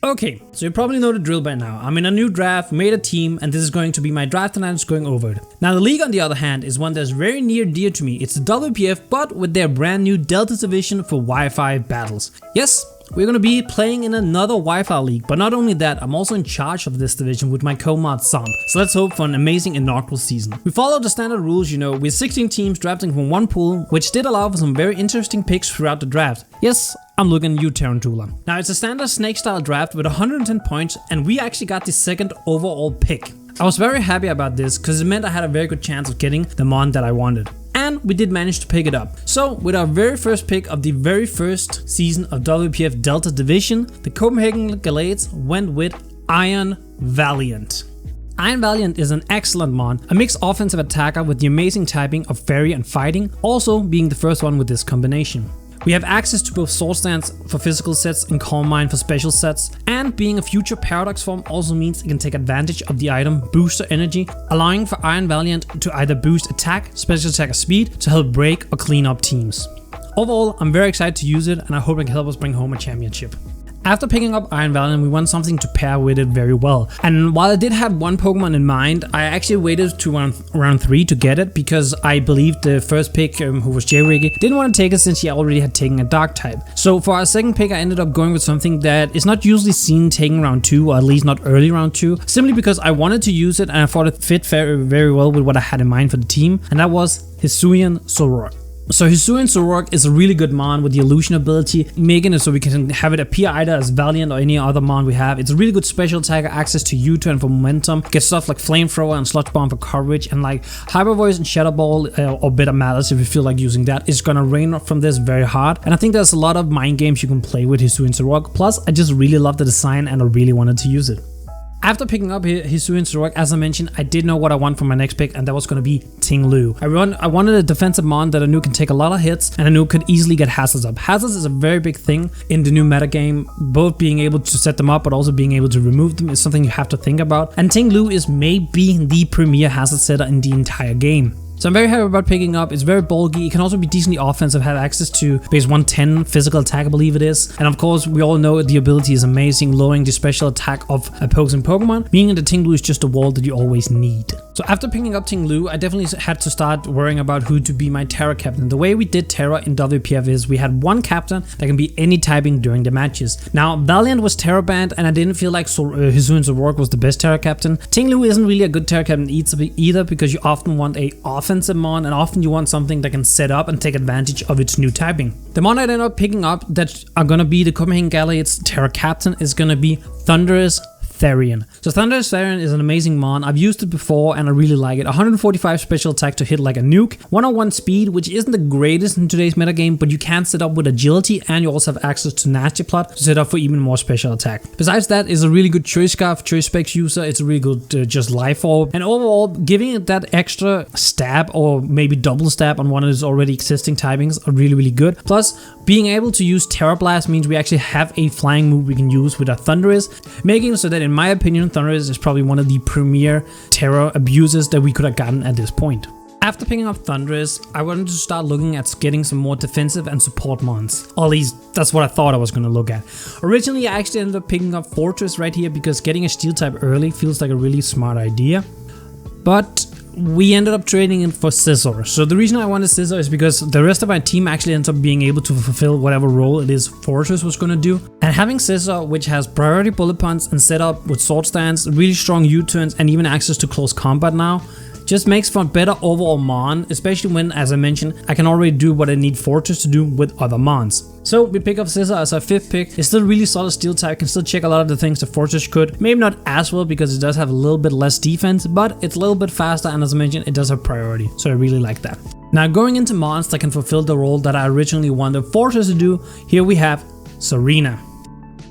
Okay, so you probably know the drill by now. I'm in a new draft, made a team, and this is going to be my draft and I'm just going over it. Now the league on the other hand is one that's very near dear to me. It's the WPF, but with their brand new Delta Division for Wi-Fi battles. Yes, we're going to be playing in another Wi-Fi league, but not only that, I'm also in charge of this division with my co-mod Zomb. So let's hope for an amazing inaugural season. We follow the standard rules, you know, with 16 teams drafting from one pool, which did allow for some very interesting picks throughout the draft. Yes, I'm looking at you, Tarantula. Now it's a standard snake style draft with 110 points, and we actually got the second overall pick. I was very happy about this because it meant I had a very good chance of getting the mon that I wanted. And we did manage to pick it up. So with our very first pick of the very first season of WPF Delta Division, the Copenhagen Galates went with Iron Valiant. Iron Valiant is an excellent mon, a mixed offensive attacker with the amazing typing of fairy and fighting, also being the first one with this combination. We have access to both sword stance for physical sets and calm mind for special sets, and being a future paradox form also means it can take advantage of the item booster energy, allowing for Iron Valiant to either boost attack, special attack or speed to help break or clean up teams. Overall, I'm very excited to use it and I hope it can help us bring home a championship. After picking up Iron Valiant, we want something to pair with it very well. And while I did have one Pokemon in mind, I actually waited to round 3 to get it because I believed the first pick, who was J-Riggy, didn't want to take it since he already had taken a Dark type. So for our second pick, I ended up going with something that is not usually seen taking round 2, or at least not early round 2, simply because I wanted to use it and I thought it fit very well with what I had in mind for the team, and that was Hisuian Zoroark. So Hisuian Zoroark is a really good mon with the illusion ability, making it so we can have it appear either as Valiant or any other mon we have. It's a really good special attacker, access to U-turn for momentum, get stuff like Flamethrower and Sludge Bomb for coverage, and like Hyper Voice and Shadow Ball or Bitter Malice if you feel like using that is gonna rain from this very hard. And I think there's a lot of mind games you can play with Hisuian Zoroark. Plus, I just really love the design and I really wanted to use it. After picking up Hisuian Zoroark, as I mentioned, I did know what I want for my next pick, and that was going to be Ting Lu. I wanted a defensive mon that I knew can take a lot of hits, and I knew could easily get hazards up. Hazards is a very big thing in the new metagame. Both being able to set them up, but also being able to remove them is something you have to think about. And Ting Lu is maybe the premier hazard setter in the entire game. So I'm very happy about picking up. It's very bulky. It can also be decently offensive, have access to base 110 physical attack, I believe it is. And of course, we all know the ability is amazing, lowering the special attack of opposing Pokemon, meaning that Ting Lu is just a wall that you always need. So after picking up Ting Lu, I definitely had to start worrying about who to be my Terra captain. The way we did Terra in WPF is we had one captain that can be any typing during the matches. Now, Valiant was Terra banned, and I didn't feel like Hisuian Zoroark was the best Terra captain. Ting Lu isn't really a good Terra captain either because you often want a offensive mon, and often you want something that can set up and take advantage of its new typing. The mon I ended up picking up that are gonna be the Copenhagen Galates Terra captain is gonna be Thunderous Therian. So Thunderous Therian is an amazing mon. I've used it before and I really like it. 145 special attack to hit like a nuke, 101 speed, which isn't the greatest in today's metagame, but you can set up with agility and you also have access to Nasty Plot to set up for even more special attack. Besides that, it's a really good Choice Scarf, Choice Specs user. It's a really good just Life Orb, and overall giving it that extra stab or maybe double stab on one of its already existing typings are really good. Plus, being able to use Terra Blast means we actually have a flying move we can use with our Thunderous, making it so that in my opinion, Thunderous is probably one of the premier Terra abusers that we could have gotten at this point. After picking up Thunderous, I wanted to start looking at getting some more defensive and support mons. Or at least that's what I thought I was going to look at. Originally, I actually ended up picking up Fortress right here because getting a Steel type early feels like a really smart idea. But we ended up trading it for Scizor. So the reason I wanted Scizor is because the rest of my team actually ends up being able to fulfill whatever role it is Fortress was going to do. And having Scizor, which has priority bullet punch and set up with sword stance, really strong U-turns and even access to close combat now, just makes for a better overall mon, especially when, as I mentioned, I can already do what I need Fortress to do with other mons. So we pick up Scizor as our 5th pick. It's still really solid Steel type, can still check a lot of the things the Fortress could. Maybe not as well because it does have a little bit less defense, but it's a little bit faster, and as I mentioned, it does have priority. So I really like that. Now going into mons that can fulfill the role that I originally wanted Fortress to do, here we have Serena.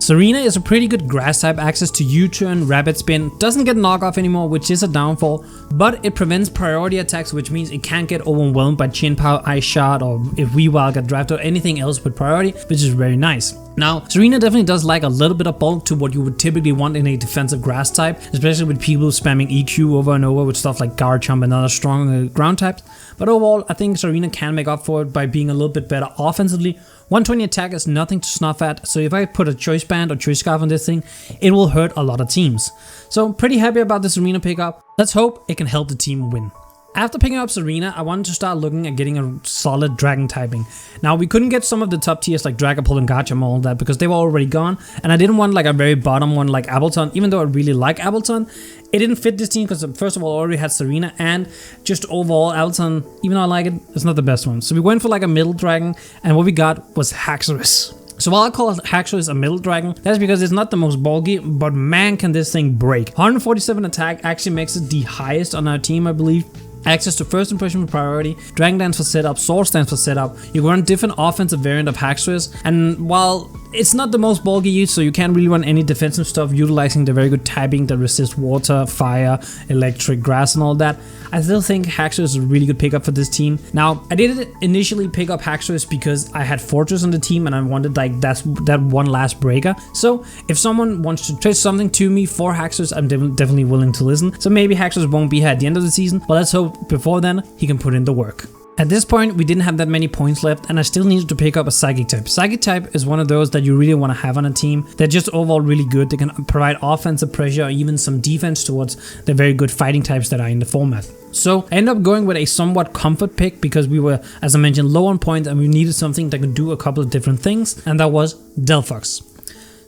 Serena is a pretty good grass type, access to U-turn, rapid spin, doesn't get knockoff anymore, which is a downfall, but it prevents priority attacks, which means it can't get overwhelmed by Chin Power, Ice Shot, or if Weavile get drafted or anything else with priority, which is very nice. Now, Serena definitely does like a little bit of bulk to what you would typically want in a defensive grass type, especially with people spamming EQ over and over with stuff like Garchomp and other strong ground types. But overall, I think Serena can make up for it by being a little bit better offensively. 120 attack is nothing to snuff at, so if I put a Choice Band or Choice Scarf on this thing, it will hurt a lot of teams. So pretty happy about this Serena pickup. Let's hope it can help the team win. After picking up Serena, I wanted to start looking at getting a solid dragon typing. Now, we couldn't get some of the top tiers like Dragapult and Garchomp and all that because they were already gone, and I didn't want like a very bottom one like Ableton, even though I really like Ableton. It didn't fit this team because first of all, I already had Serena, and just overall Ableton, even though I like it, it's not the best one. So we went for like a middle dragon, and what we got was Haxorus. So while I call Haxorus a middle dragon, that's because it's not the most bulky, but man can this thing break. 147 attack actually makes it the highest on our team, I believe. Access to first impression with priority, Dragon Dance for setup, Sword Stance for setup. You can run different offensive variant of Haxorus, and while it's not the most bulky use, so you can't really run any defensive stuff utilizing the very good typing that resists water, fire, electric, grass and all that, I still think Haxorus is a really good pickup for this team. Now, I didn't initially pick up Haxorus because I had Fortress on the team and I wanted like that one last breaker. So if someone wants to trade something to me for Haxorus, I'm definitely willing to listen. So maybe Haxorus won't be here at the end of the season, but let's hope before then he can put in the work. At this point, we didn't have that many points left, and I still needed to pick up a Psychic type. Psychic type is one of those that you really want to have on a team. They're just overall really good. They can provide offensive pressure or even some defense towards the very good fighting types that are in the format. So I ended up going with a somewhat comfort pick because we were, as I mentioned, low on points and we needed something that could do a couple of different things, and that was Delphox.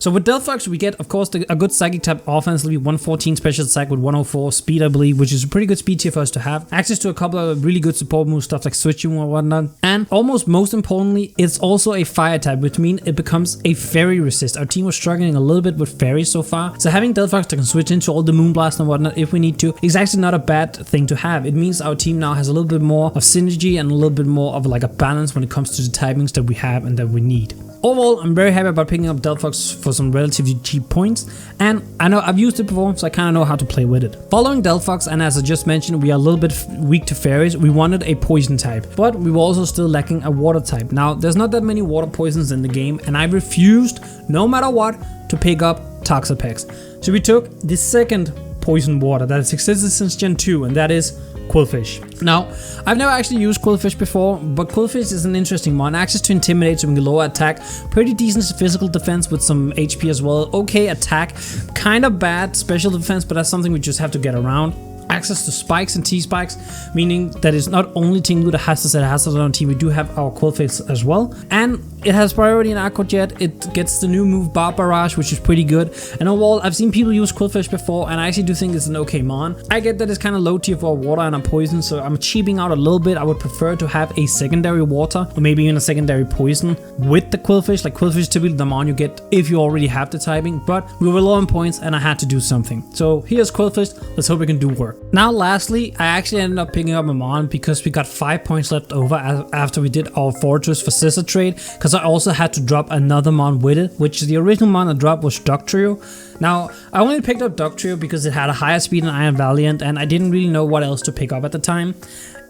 So with Delphox, we get, of course, a good Psychic type offensively, 114 special attack with 104 speed, I believe, which is a pretty good speed tier for us to have. Access to a couple of really good support moves, stuff like switching or whatnot. And almost most importantly, it's also a fire type, which means it becomes a fairy resist. Our team was struggling a little bit with fairies so far. So having Delphox that can switch into all the Moonblast and whatnot if we need to is actually not a bad thing to have. It means our team now has a little bit more of synergy and a little bit more of like a balance when it comes to the typings that we have and that we need. Overall, I'm very happy about picking up Delphox for some relatively cheap points, and I know I've used it before, so I kind of know how to play with it. Following Delphox, and as I just mentioned, we are a little bit weak to fairies. We wanted a poison type, but we were also still lacking a water type. Now, there's not that many water poisons in the game, and I refused, no matter what, to pick up Toxapex. So we took the second poison water that has existed since Gen 2, and that is Qwilfish. Now, I've never actually used Qwilfish before, but Qwilfish is an interesting one. Access to Intimidate, so we can lower attack, pretty decent physical defense with some HP as well. Okay attack, kind of bad special defense, but that's something we just have to get around. Access to spikes and T-spikes, meaning that it's not only Team Blue that has to set hazards on our team, we do have our Qwilfish as well. And it has priority in Aqua Jet, it gets the new move Bar Barrage, which is pretty good. And overall, I've seen people use Qwilfish before, and I actually do think it's an okay mon. I get that it's kind of low tier for water and a poison, so I'm cheaping out a little bit. I would prefer to have a secondary water, or maybe even a secondary poison with the Qwilfish. Like Qwilfish is typically the mon you get if you already have the typing, but we were low on points and I had to do something. So here's Qwilfish, let's hope we can do work. Now lastly, I actually ended up picking up a mon because we got 5 points left over after we did our Fortress for Scissor trade, because I also had to drop another mon with it, which the original mon I dropped was Dugtrio. Now, I only picked up Dugtrio because it had a higher speed than Iron Valiant, and I didn't really know what else to pick up at the time.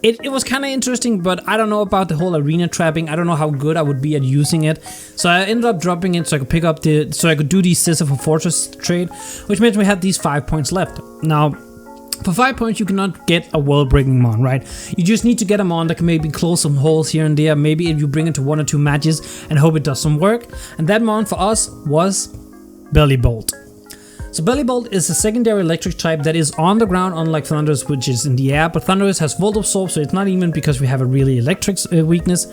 It was kind of interesting, but I don't know about the whole arena trapping. I don't know how good I would be at using it. So I ended up dropping it so I could pick up so I could do the Scissor for Fortress trade, which meant we had these 5 points left. Now, for 5 points, you cannot get a world-breaking mon, right? You just need to get a mon that can maybe close some holes here and there. Maybe if you bring it to 1 or 2 matches and hope it does some work. And that mon for us was Bellibolt. So Bellibolt is a secondary electric type that is on the ground, unlike Thundurus, which is in the air. But Thundurus has Volt Absorb, so it's not even because we have a really electric weakness.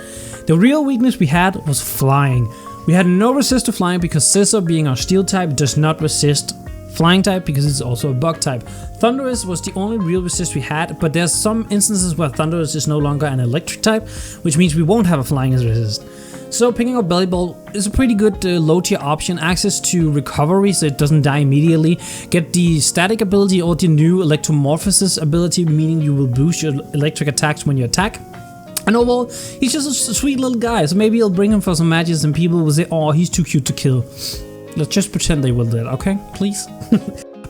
The real weakness we had was flying. We had no resist to flying because Scissor, being our steel type, does not resist flying type because it's also a bug type. Thundurus was the only real resist we had, but there's some instances where Thundurus is no longer an electric type, which means we won't have a flying resist. So picking up Bellibolt is a pretty good low tier option. Access to recovery so it doesn't die immediately. Get the static ability or the new electromorphosis ability, meaning you will boost your electric attacks when you attack. And overall, he's just a sweet little guy, so maybe I'll bring him for some matches and people will say, oh, he's too cute to kill. Let's just pretend they will do that, okay? Please?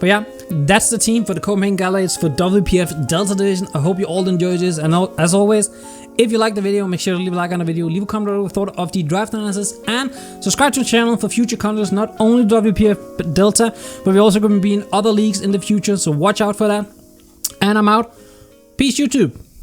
But yeah, that's the team for the Copenhagen Galaxies for WPF Delta Division. I hope you all enjoyed this, and as always, If you like the video, make sure to leave a like on the video, leave a comment below with thought of the draft analysis, and subscribe to the channel for future content, not only WPF Delta, but we're also going to be in other leagues in the future, so watch out for that. And I'm out. Peace, YouTube.